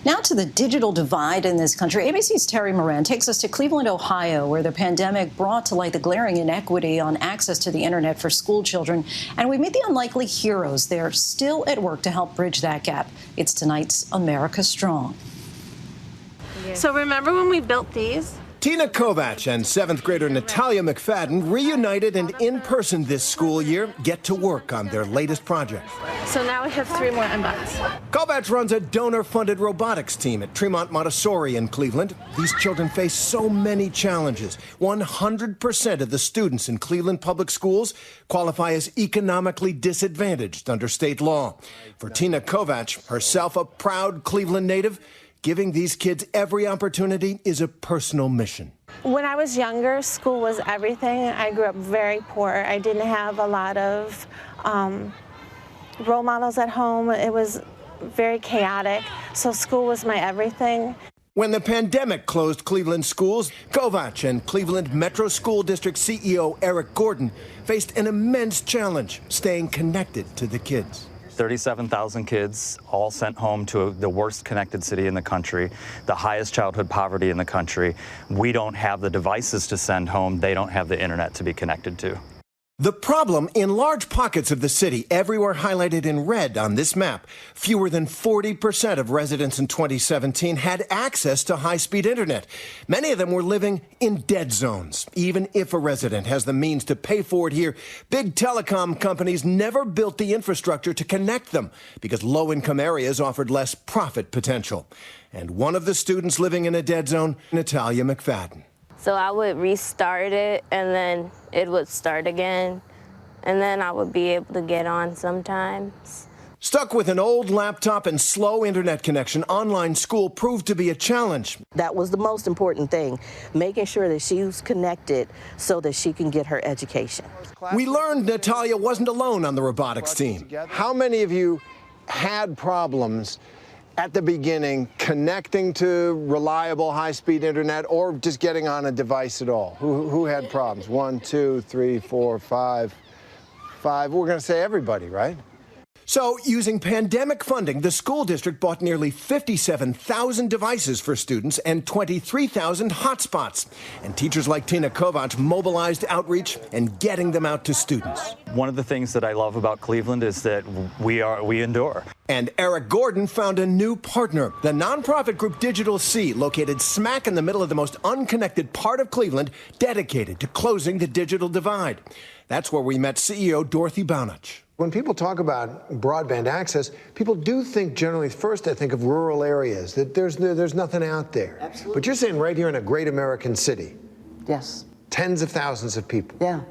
Now to the digital divide in this country. ABC's Terry Moran takes us to Cleveland, Ohio, where the pandemic brought to light the glaring inequity on access to the internet for school children. And we meet the unlikely heroes. They're still at work to help bridge that gap. It's tonight's America Strong. So remember when we built these? Tina Kovac and 7th grader Natalia McFadden, reunited and in person this school year, get to work on their latest project. So now we have 3 more unboxed. Kovac runs a donor-funded robotics team at Tremont Montessori in Cleveland. These children face so many challenges. 100% of the students in Cleveland public schools qualify as economically disadvantaged under state law. For Tina Kovac, herself a proud Cleveland native, giving these kids every opportunity is a personal mission. When I was younger, school was everything. I grew up very poor. I didn't have a lot of role models at home. It was very chaotic, so school was my everything. When the pandemic closed Cleveland schools, Kovac and Cleveland Metro School District CEO Eric Gordon faced an immense challenge, staying connected to the kids. 37,000 kids all sent home to the worst connected city in the country, the highest childhood poverty in the country. We don't have the devices to send home. They don't have the internet to be connected to. The problem in large pockets of the city, everywhere highlighted in red on this map, fewer than 40% of residents in 2017 had access to high-speed internet. Many of them were living in dead zones. Even if a resident has the means to pay for it here, big telecom companies never built the infrastructure to connect them because low-income areas offered less profit potential. And one of the students living in a dead zone, Natalia McFadden. So I would restart it, and then it would start again, and then I would be able to get on sometimes. Stuck with an old laptop and slow internet connection, online school proved to be a challenge. That was the most important thing, making sure that she was connected so that she can get her education. We learned Natalia wasn't alone on the robotics team. How many of you had problems at the beginning connecting to reliable high-speed internet or just getting on a device at all? Who had problems? 1, 2, 3, 4, 5. We're going to say everybody, right? So, using pandemic funding, the school district bought nearly 57,000 devices for students and 23,000 hotspots. And teachers like Tina Kovac mobilized outreach and getting them out to students. One of the things that I love about Cleveland is that we endure. And Eric Gordon found a new partner, the nonprofit group Digital C, located smack in the middle of the most unconnected part of Cleveland, dedicated to closing the digital divide. That's where we met CEO Dorothy Baunach. When people talk about broadband access, people do think generally, first they think of rural areas, that there's nothing out there. Absolutely. But you're saying right here in a great American city, Yes. tens of thousands of people Yeah.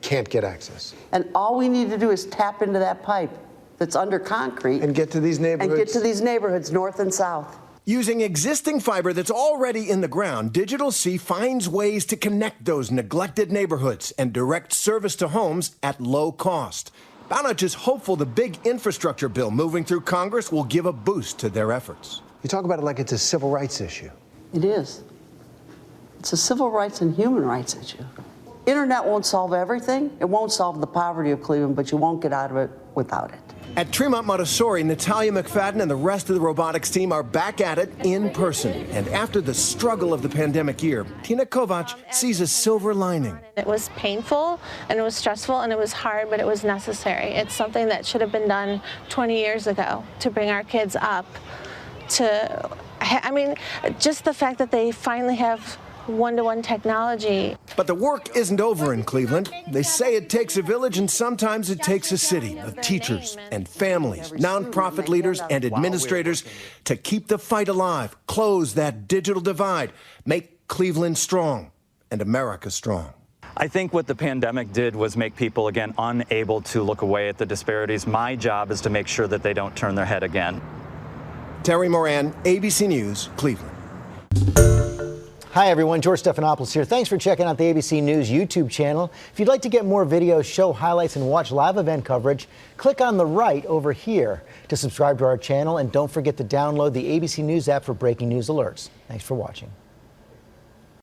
can't get access. And all we need to do is tap into that pipe that's under concrete And get to these neighborhoods. north and south. Using existing fiber that's already in the ground, Digital C finds ways to connect those neglected neighborhoods and direct service to homes at low cost. Baunach is hopeful the big infrastructure bill moving through Congress will give a boost to their efforts. You talk about it like it's a civil rights issue. It is. It's a civil rights and human rights issue. Internet won't solve everything. It won't solve the poverty of Cleveland, but you won't get out of it without it. At Tremont Montessori, Natalia McFadden and the rest of the robotics team are back at it in person. And after the struggle of the pandemic year, Tina Kovac sees a silver lining. It was painful, and it was stressful, and it was hard, but it was necessary. It's something that should have been done 20 years ago to bring our kids up to, just the fact that they finally have one-to-one technology. But the work isn't over in Cleveland. They say it takes a village, and sometimes it takes a city of teachers and families, nonprofit leaders and administrators to keep the fight alive, close that digital divide, make Cleveland strong and America strong. I think what the pandemic did was make people, again, unable to look away at the disparities. My job is to make sure that they don't turn their head again. Terry Moran, ABC News, Cleveland. Hi everyone, George Stephanopoulos here. Thanks for checking out the ABC News YouTube channel. If you'd like to get more videos, show highlights, and watch live event coverage, click on the right over here to subscribe to our channel, and don't forget to download the ABC News app for breaking news alerts. Thanks for watching.